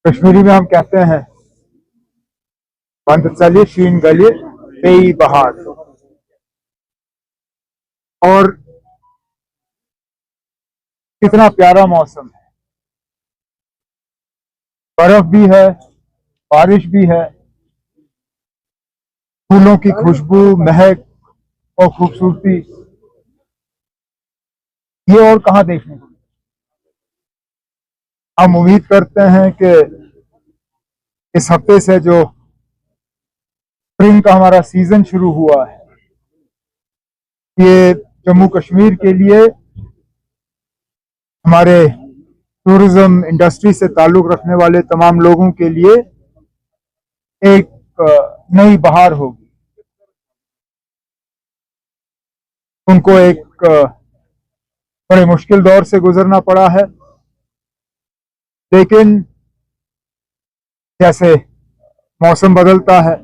कश्मीरी में हम कहते हैं बंद चलिए शीन गलिए बेई बहार। और कितना प्यारा मौसम है, बर्फ भी है, बारिश भी है, फूलों की खुशबू, महक और खूबसूरती ये और कहाँ देखने को। हम उम्मीद करते हैं कि इस हफ्ते से जो स्प्रिंग का हमारा सीजन शुरू हुआ है, ये जम्मू कश्मीर के लिए, हमारे टूरिज्म इंडस्ट्री से ताल्लुक रखने वाले तमाम लोगों के लिए एक नई बहार होगी। उनको एक बड़े मुश्किल दौर से गुजरना पड़ा है, लेकिन जैसे मौसम बदलता है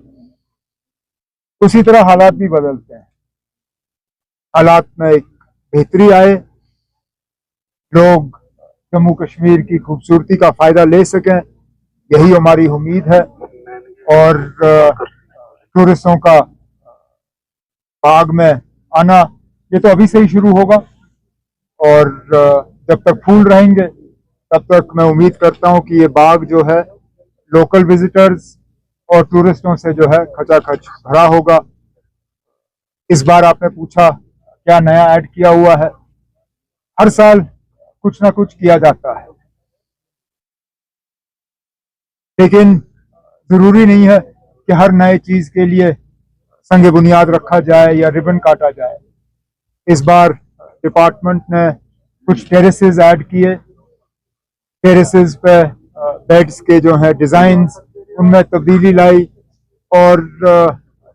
उसी तरह हालात भी बदलते हैं। हालात में एक बेहतरी आए, लोग जम्मू कश्मीर की खूबसूरती का फायदा ले सकें, यही हमारी उम्मीद है। और टूरिस्टों का बाग में आना ये तो अभी से ही शुरू होगा, और जब तक फूल रहेंगे तब तक मैं उम्मीद करता हूं कि ये बाग जो है लोकल विजिटर्स और टूरिस्टों से जो है खचाखच भरा होगा। इस बार आपने पूछा क्या नया ऐड किया हुआ है। हर साल कुछ ना कुछ किया जाता है, लेकिन जरूरी नहीं है कि हर नए चीज के लिए संगे बुनियाद रखा जाए या रिबन काटा जाए। इस बार डिपार्टमेंट ने कुछ टेरेसेस ऐड किए, टेरेसेस पे बेड्स के जो है डिजाइन्स उनमें तब्दीली लाई, और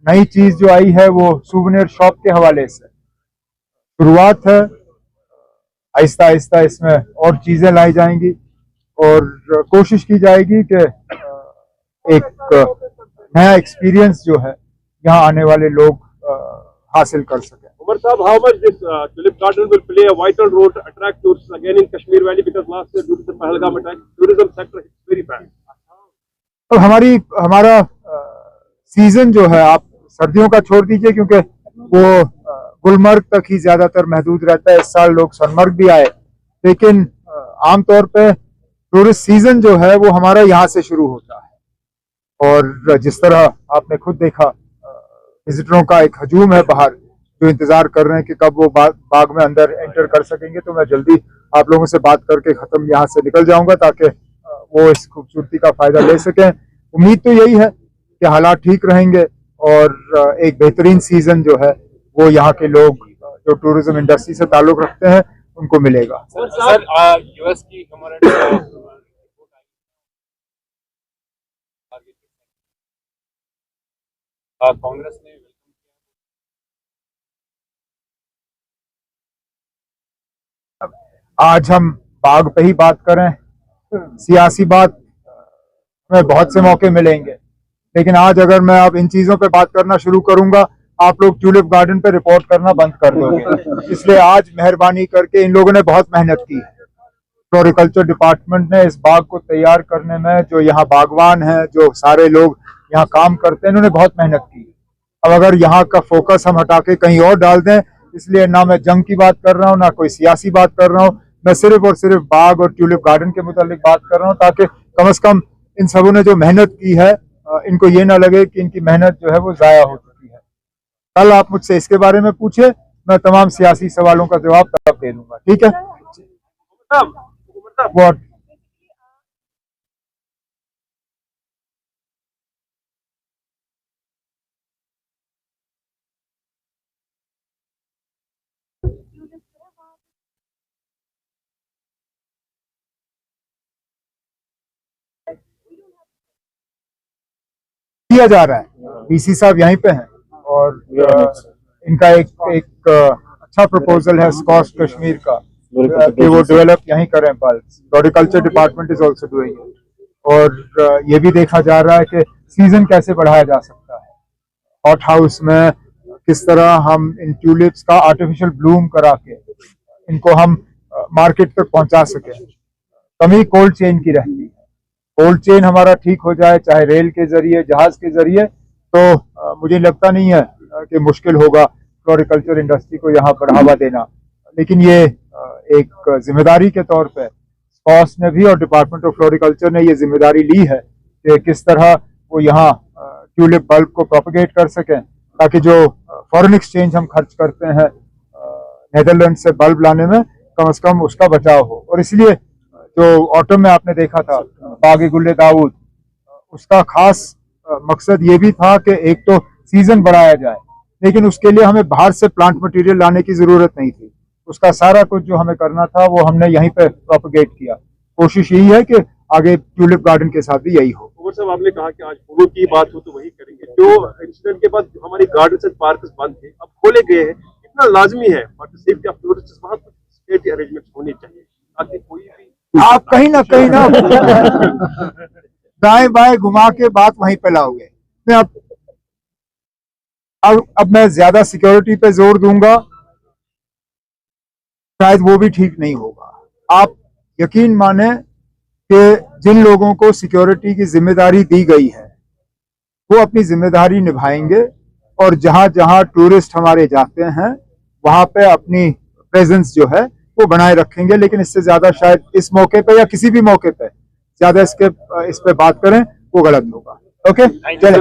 नई चीज जो आई है वो सूवेनियर शॉप के हवाले से शुरुआत है। आहिस्ता आहिस्ता इसमें और चीजें लाई जाएंगी और कोशिश की जाएगी कि एक नया एक्सपीरियंस जो है यहाँ आने वाले लोग हासिल कर सकें। Umar Saab, how much this tulip garden will play a vital role to attract tourists again in Kashmir Valley, because last year due to the Pahalgam attack, tourism sector is very bad. तो हमारा season जो है आप सर्दियों का छोड़ दीजिए, क्योंकि वो गुलमर्ग तक ही ज्यादातर महदूद रहता है। इस साल लोग सोनमर्ग भी आए, लेकिन आमतौर पे टूरिस्ट सीजन जो है वो हमारा यहाँ से शुरू होता है। और जिस तरह आपने खुद देखा, विजिटरों का एक हजूम है बाहर जो इंतजार कर रहे हैं कि कब वो बाग में अंदर एंटर कर सकेंगे। तो मैं जल्दी आप लोगों से बात करके खत्म यहाँ से निकल जाऊंगा ताकि वो इस खूबसूरती का फायदा ले सकें। उम्मीद तो यही है कि हालात ठीक रहेंगे और एक बेहतरीन सीजन जो है वो यहाँ के लोग जो टूरिज्म इंडस्ट्री से ताल्लुक रखते हैं उनको मिलेगा। सर यूएस की कांग्रेस ने आज हम बाग पे ही बात करें, सियासी बात में बहुत से मौके मिलेंगे, लेकिन आज अगर मैं अब इन चीजों पे बात करना शुरू करूंगा आप लोग ट्यूलिप गार्डन पे रिपोर्ट करना बंद कर दोगे। इसलिए आज मेहरबानी करके, इन लोगों ने बहुत मेहनत की है, फ्लोरिकल्चर डिपार्टमेंट ने इस बाग को तैयार करने में, जो यहाँ बागवान हैं, जो सारे लोग यहाँ काम करते हैं, इन्होंने बहुत मेहनत की। अब अगर यहाँ का फोकस हम हटा के कहीं और डाल दें, इसलिए ना मैं जंग की बात कर रहा हूँ ना कोई सियासी बात कर रहा हूँ, मैं सिर्फ और सिर्फ बाग और ट्यूलिप गार्डन के मुतालिक बात कर रहा हूँ, ताकि कम से कम इन सबों ने जो मेहनत की है इनको ये ना लगे कि इनकी मेहनत जो है वो जाया हो चुकी है। कल आप मुझसे इसके बारे में पूछे, मैं तमाम सियासी सवालों का जवाब तब दे दूंगा, ठीक है? What? किया जा रहा है, डीसी साहब यहीं पे हैं और इनका एक अच्छा प्रपोजल है स्कॉच कश्मीर का कि वो डेवलप यहीं करें। Floriculture department is also doing it, और ये भी देखा जा रहा है कि सीजन कैसे बढ़ाया जा सकता है। हॉट हाउस में किस तरह हम इन ट्यूलिप्स का आर्टिफिशियल ब्लूम करा के इनको हम मार्केट तक पहुंचा सके। कमी कोल्ड चेन की रहती है, कोल्ड चेन हमारा ठीक हो जाए, चाहे रेल के जरिए, जहाज के जरिए, तो मुझे लगता नहीं है कि मुश्किल होगा फ्लोरिकल्चर इंडस्ट्री को यहाँ बढ़ावा देना। लेकिन ये एक जिम्मेदारी के तौर पे स्कॉस ने भी और डिपार्टमेंट ऑफ फ्लोरिकल्चर ने ये जिम्मेदारी ली है कि किस तरह वो यहाँ ट्यूलिप बल्ब को प्रोपगेट कर सकें, ताकि जो फॉरेन एक्सचेंज हम खर्च करते हैं नेदरलैंड से बल्ब लाने में, कम से कम उसका बचाव हो। और इसलिए जो ऑटम में आपने देखा था बाग गुल दाऊद, उसका खास मकसद ये भी था कि एक तो सीजन बढ़ाया जाए, लेकिन उसके लिए हमें बाहर से प्लांट मटेरियल लाने की जरूरत नहीं थी। उसका सारा कुछ जो हमें करना था वो हमने यहीं पे प्रोपगेट किया। कोशिश यही है कि आगे ट्यूलिप गार्डन के साथ भी यही हो। उमर साहब, आपने कहा कि आज फूलों की बात हो तो वही करेंगे। जो इंसिडेंट के बाद हमारी गार्डन एंड पार्क बंद थे, अब खोले गए हैं, इतना लाजमी है for the safety of tourist, वहां कुछ सिक्योरिटी अरेंजमेंट्स होने चाहिए ताकि कोई भी आप कहीं ना दाएं बाएं घुमा के बात वहीं पे लाओगे। मैं अब मैं ज्यादा सिक्योरिटी पे जोर दूंगा, शायद वो भी ठीक नहीं होगा। आप यकीन माने कि जिन लोगों को सिक्योरिटी की जिम्मेदारी दी गई है वो अपनी जिम्मेदारी निभाएंगे, और जहां जहां टूरिस्ट हमारे जाते हैं वहां पे अपनी प्रेजेंस जो है वो बनाए रखेंगे। लेकिन इससे ज्यादा शायद इस मौके पे या किसी भी मौके पे ज्यादा इस पे बात करें वो गलत होगा। ओके, चलें।